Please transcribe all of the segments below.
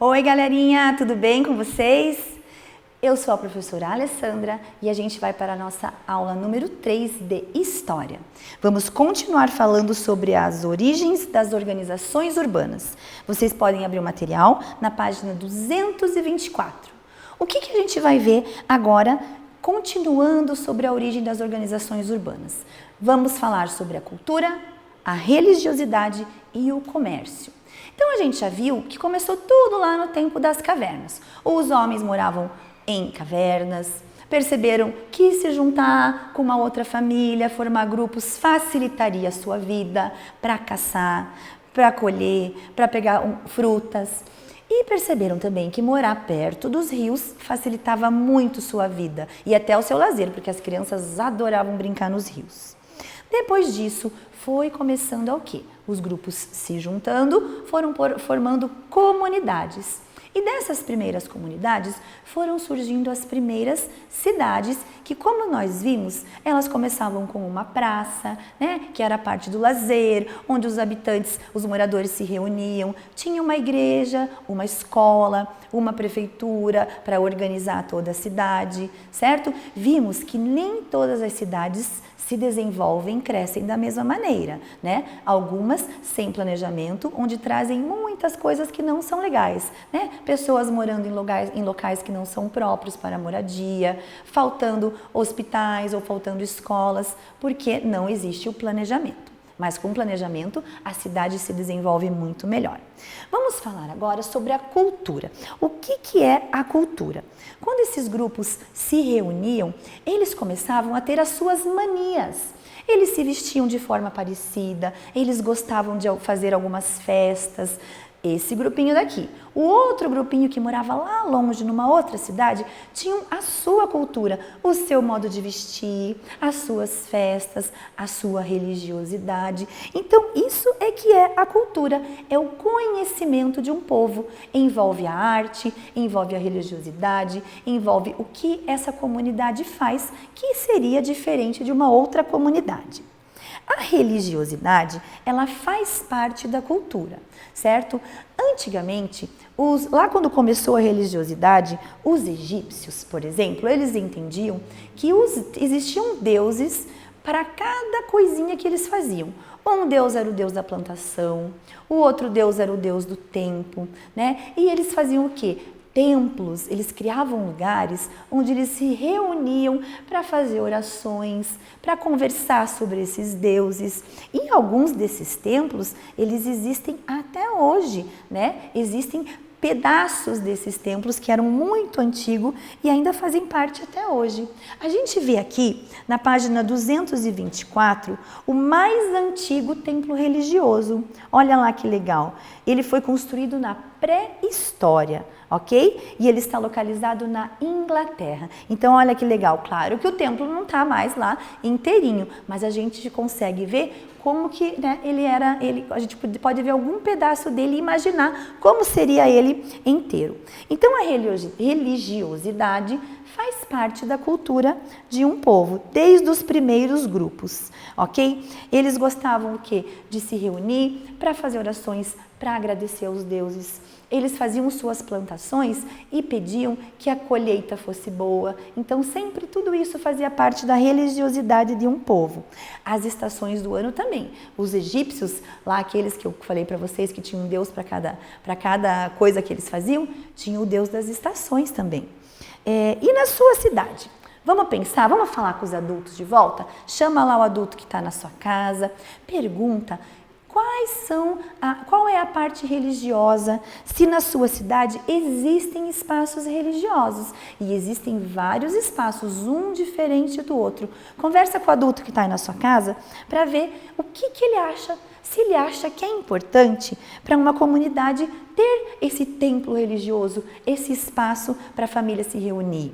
Oi, galerinha, tudo bem com vocês? Eu sou a professora Alessandra e a gente vai para a nossa aula número 3 de História. Vamos continuar falando sobre as origens das organizações urbanas. Vocês podem abrir o material na página 224. O que a gente vai ver agora, continuando sobre a origem das organizações urbanas? Vamos falar sobre a cultura, a religiosidade e o comércio. Então a gente já viu que começou tudo lá no tempo das cavernas. Os homens moravam em cavernas, perceberam que se juntar com uma outra família, formar grupos, facilitaria a sua vida para caçar, para colher, para pegar frutas. E perceberam também que morar perto dos rios facilitava muito sua vida e até o seu lazer, porque as crianças adoravam brincar nos rios. Depois disso, foi começando ao quê? Os grupos se juntando, foram formando comunidades. E dessas primeiras comunidades foram surgindo as primeiras cidades que, como nós vimos, elas começavam com uma praça, que era a parte do lazer, onde os habitantes, os moradores se reuniam, tinha uma igreja, uma escola, uma prefeitura para organizar toda a cidade, certo? Vimos que nem todas as cidades se desenvolvem e crescem da mesma maneira, Algumas sem planejamento, onde trazem muitas coisas que não são legais, Pessoas morando em locais que não são próprios para moradia, faltando hospitais ou faltando escolas, porque não existe o planejamento. Mas com planejamento, a cidade se desenvolve muito melhor. Vamos falar agora sobre a cultura. O que é a cultura? Quando esses grupos se reuniam, eles começavam a ter as suas manias. Eles se vestiam de forma parecida, eles gostavam de fazer algumas festas. Esse grupinho daqui. O outro grupinho que morava lá longe, numa outra cidade, tinham a sua cultura, o seu modo de vestir, as suas festas, a sua religiosidade. Então, isso é que é a cultura, é o conhecimento de um povo. Envolve a arte, envolve a religiosidade, envolve o que essa comunidade faz, que seria diferente de uma outra comunidade. A religiosidade, ela faz parte da cultura, certo? Antigamente, lá quando começou a religiosidade, os egípcios, por exemplo, eles entendiam que existiam deuses para cada coisinha que eles faziam. Um deus era o deus da plantação, o outro deus era o deus do tempo, E eles faziam o quê? Templos, eles criavam lugares onde eles se reuniam para fazer orações, para conversar sobre esses deuses. E alguns desses templos, eles existem até hoje, Existem pedaços desses templos que eram muito antigos e ainda fazem parte até hoje. A gente vê aqui, na página 224, o mais antigo templo religioso. Olha lá que legal. Ele foi construído na pré-história, ok? E ele está localizado na Inglaterra. Então, olha que legal. Claro que o templo não está mais lá inteirinho, mas a gente consegue ver como que a gente pode ver algum pedaço dele e imaginar como seria ele inteiro. Então, a religiosidade faz parte da cultura de um povo, desde os primeiros grupos, ok? Eles gostavam o quê? De se reunir para fazer orações, para agradecer aos deuses. Eles faziam suas plantações e pediam que a colheita fosse boa. Então, sempre tudo isso fazia parte da religiosidade de um povo. As estações do ano também. Os egípcios, lá aqueles que eu falei para vocês que tinham um deus para cada coisa que eles faziam, tinham o deus das estações também. E na sua cidade? Vamos pensar, vamos falar com os adultos de volta? Chama lá o adulto que está na sua casa, pergunta qual é a parte religiosa, se na sua cidade existem espaços religiosos. E existem vários espaços, um diferente do outro. Conversa com o adulto que está aí na sua casa para ver o que ele acha, se ele acha que é importante para uma comunidade ter esse templo religioso, esse espaço para a família se reunir.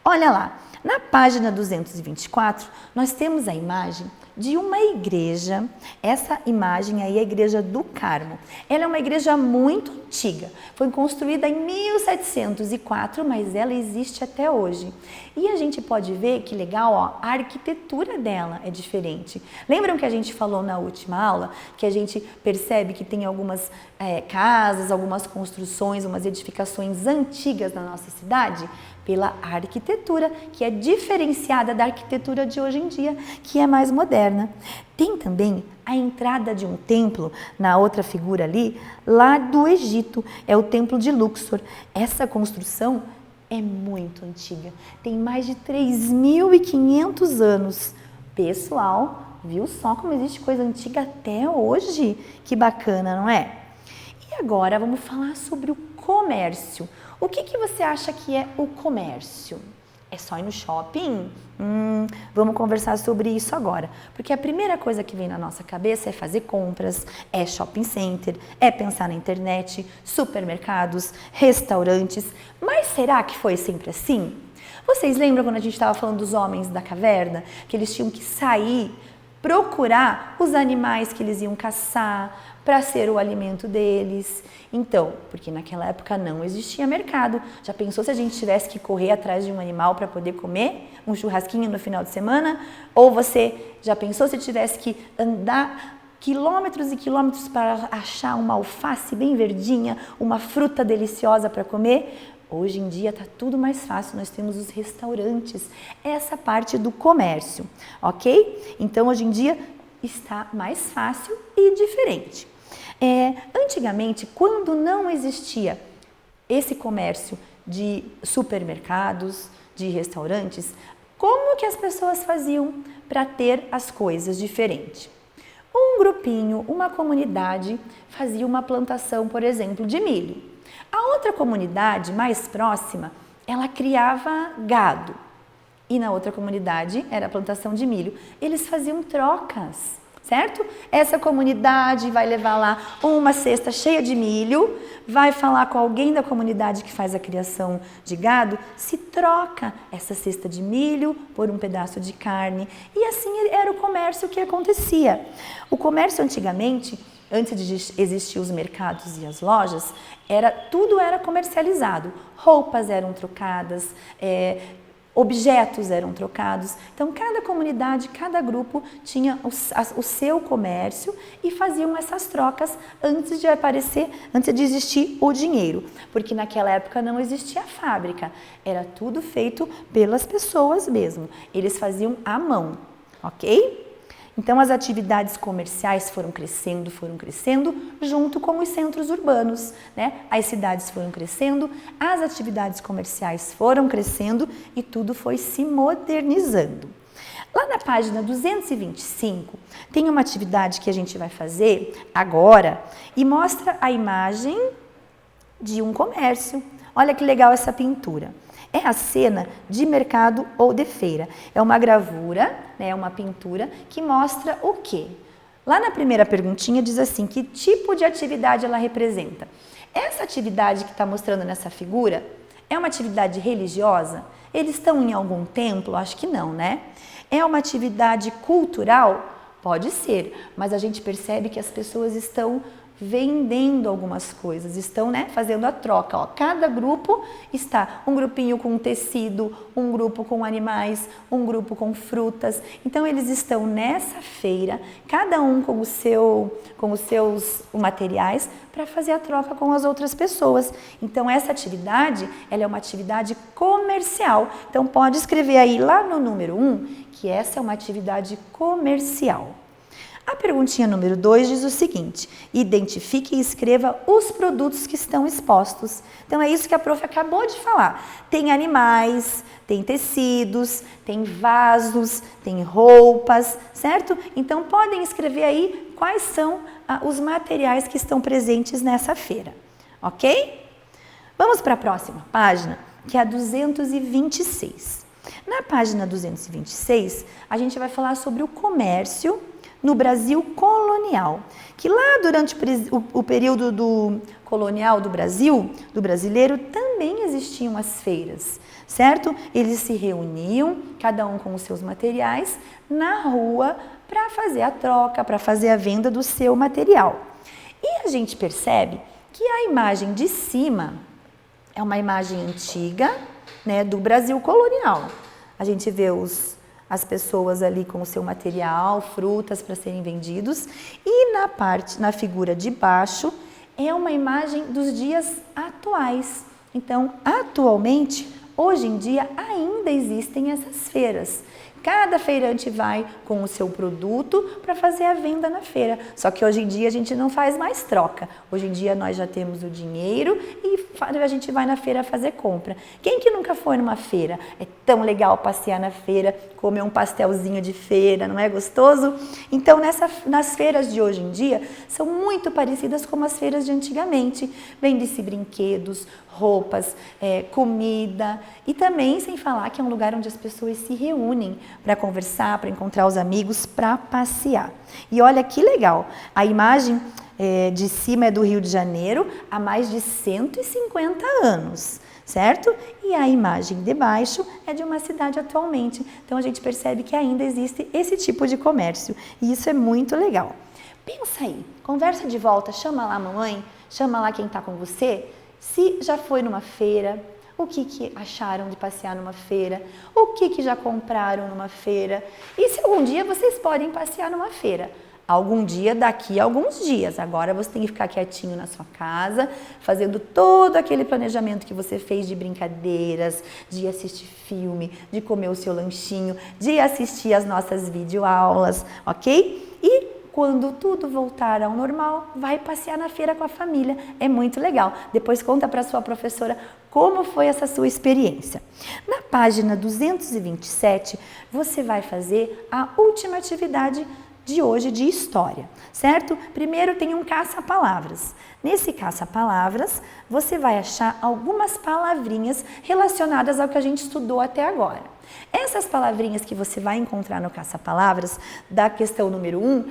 Olha lá, na página 224, nós temos a imagem de uma igreja. Essa imagem aí é a Igreja do Carmo. Ela é uma igreja muito antiga. Foi construída em 1704, mas ela existe até hoje. E a gente pode ver que legal, ó, a arquitetura dela é diferente. Lembram que a gente falou na última aula que a gente percebe que tem algumas casas, algumas construções, umas edificações antigas na nossa cidade? Pela arquitetura, que é diferenciada da arquitetura de hoje em dia, que é mais moderna. Tem também a entrada de um templo, na outra figura ali, lá do Egito, é o Templo de Luxor. Essa construção é muito antiga, tem mais de 3.500 anos. Pessoal, viu só como existe coisa antiga até hoje? Que bacana, não é? E agora vamos falar sobre o comércio. O que você acha que é o comércio? É só ir no shopping? Vamos conversar sobre isso agora. Porque a primeira coisa que vem na nossa cabeça é fazer compras, é shopping center, é pensar na internet, supermercados, restaurantes. Mas será que foi sempre assim? Vocês lembram quando a gente estava falando dos homens da caverna? Que eles tinham que sair, procurar os animais que eles iam caçar, para ser o alimento deles. Então, porque naquela época não existia mercado. Já pensou se a gente tivesse que correr atrás de um animal para poder comer um churrasquinho no final de semana? Ou você já pensou se tivesse que andar quilômetros e quilômetros para achar uma alface bem verdinha, uma fruta deliciosa para comer? Hoje em dia está tudo mais fácil, nós temos os restaurantes, essa parte do comércio, ok? Então, hoje em dia está mais fácil e diferente. Antigamente, quando não existia esse comércio de supermercados, de restaurantes, como que as pessoas faziam para ter as coisas diferentes? Um grupinho, uma comunidade fazia uma plantação, por exemplo, de milho. A outra comunidade mais próxima, ela criava gado. E na outra comunidade era a plantação de milho. Eles faziam trocas. Certo? Essa comunidade vai levar lá uma cesta cheia de milho, vai falar com alguém da comunidade que faz a criação de gado, se troca essa cesta de milho por um pedaço de carne. E assim era o comércio que acontecia. O comércio antigamente, antes de existir os mercados e as lojas, tudo era comercializado. Roupas eram trocadas, objetos eram trocados. Então, cada comunidade, cada grupo tinha o seu comércio e faziam essas trocas antes de existir o dinheiro. Porque naquela época não existia fábrica, era tudo feito pelas pessoas mesmo. Eles faziam à mão, ok? Então, as atividades comerciais foram crescendo junto com os centros urbanos, né? As cidades foram crescendo, as atividades comerciais foram crescendo e tudo foi se modernizando. Lá na página 225, tem uma atividade que a gente vai fazer agora e mostra a imagem de um comércio. Olha que legal essa pintura. É a cena de mercado ou de feira. É uma gravura, né, uma pintura que mostra o quê? Lá na primeira perguntinha diz assim, que tipo de atividade ela representa? Essa atividade que está mostrando nessa figura é uma atividade religiosa? Eles estão em algum templo? Acho que não, né? É uma atividade cultural? Pode ser, mas a gente percebe que as pessoas estão vendendo algumas coisas, estão, né, fazendo a troca. Ó. Cada grupo está, um grupinho com tecido, um grupo com animais, um grupo com frutas. Então, eles estão nessa feira, cada um com os seus materiais, para fazer a troca com as outras pessoas. Então, essa atividade, ela é uma atividade comercial. Então, pode escrever aí lá no número 1, que essa é uma atividade comercial. A perguntinha número 2 diz o seguinte, identifique e escreva os produtos que estão expostos. Então, é isso que a prof acabou de falar. Tem animais, tem tecidos, tem vasos, tem roupas, certo? Então, podem escrever aí quais são os materiais que estão presentes nessa feira, ok? Vamos para a próxima página, que é a 226. Na página 226, a gente vai falar sobre o comércio no Brasil colonial, que lá durante o período colonial do Brasil, do brasileiro, também existiam as feiras, certo? Eles se reuniam, cada um com os seus materiais, na rua para fazer a troca, para fazer a venda do seu material. E a gente percebe que a imagem de cima é uma imagem antiga, né, do Brasil colonial. A gente vê as pessoas ali com o seu material, frutas para serem vendidos, e na figura de baixo é uma imagem dos dias atuais. Então, atualmente, hoje em dia, ainda existem essas feiras. Cada feirante vai com o seu produto para fazer a venda na feira. Só que hoje em dia a gente não faz mais troca. Hoje em dia nós já temos o dinheiro e a gente vai na feira fazer compra. Quem que nunca foi numa feira? É tão legal passear na feira, comer um pastelzinho de feira, não é gostoso? Então nas feiras de hoje em dia são muito parecidas com as feiras de antigamente. Vende-se brinquedos, roupas, comida e também sem falar que é um lugar onde as pessoas se reúnem para conversar, para encontrar os amigos, para passear. E olha que legal, a imagem de cima é do Rio de Janeiro há mais de 150 anos, certo? E a imagem de baixo é de uma cidade atualmente. Então a gente percebe que ainda existe esse tipo de comércio e isso é muito legal. Pensa aí, conversa de volta, chama lá a mamãe, chama lá quem está com você, se já foi numa feira, o que acharam de passear numa feira, o que já compraram numa feira e se algum dia vocês podem passear numa feira. Algum dia, daqui a alguns dias. Agora você tem que ficar quietinho na sua casa, fazendo todo aquele planejamento que você fez de brincadeiras, de assistir filme, de comer o seu lanchinho, de assistir as nossas videoaulas, ok? E quando tudo voltar ao normal, vai passear na feira com a família. É muito legal. Depois conta para sua professora como foi essa sua experiência. Na página 227, você vai fazer a última atividade de hoje de história, certo? Primeiro tem um caça-palavras. Nesse caça-palavras, você vai achar algumas palavrinhas relacionadas ao que a gente estudou até agora. Essas palavrinhas que você vai encontrar no caça-palavras da questão número 1,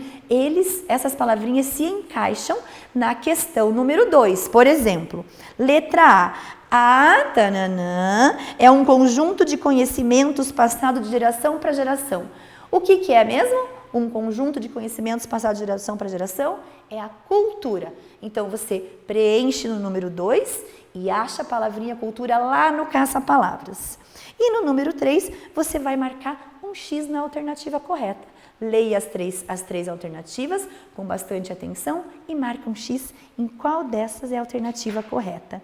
essas palavrinhas se encaixam na questão número 2. Por exemplo, letra A, tananã, é um conjunto de conhecimentos passado de geração para geração. O que é mesmo? Um conjunto de conhecimentos passados de geração para geração é a cultura. Então, você preenche no número 2 e acha a palavrinha cultura lá no caça-palavras. E no número 3, você vai marcar um X na alternativa correta. Leia as três alternativas com bastante atenção e marca um X em qual dessas é a alternativa correta.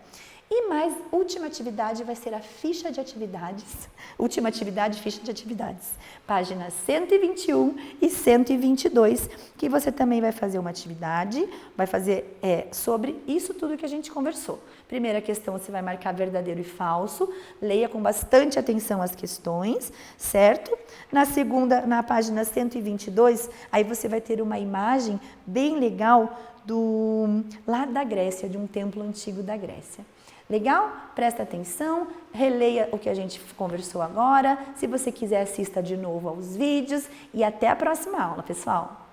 E mais, última atividade vai ser a ficha de atividades. Última atividade, ficha de atividades. Páginas 121 e 122, que você também vai fazer uma atividade, vai fazer sobre isso tudo que a gente conversou. Primeira questão, você vai marcar verdadeiro e falso. Leia com bastante atenção as questões, certo? Na segunda, na página 122, aí você vai ter uma imagem bem legal lá da Grécia, de um templo antigo da Grécia. Legal? Presta atenção, releia o que a gente conversou agora. Se você quiser, assista de novo aos vídeos e até a próxima aula, pessoal!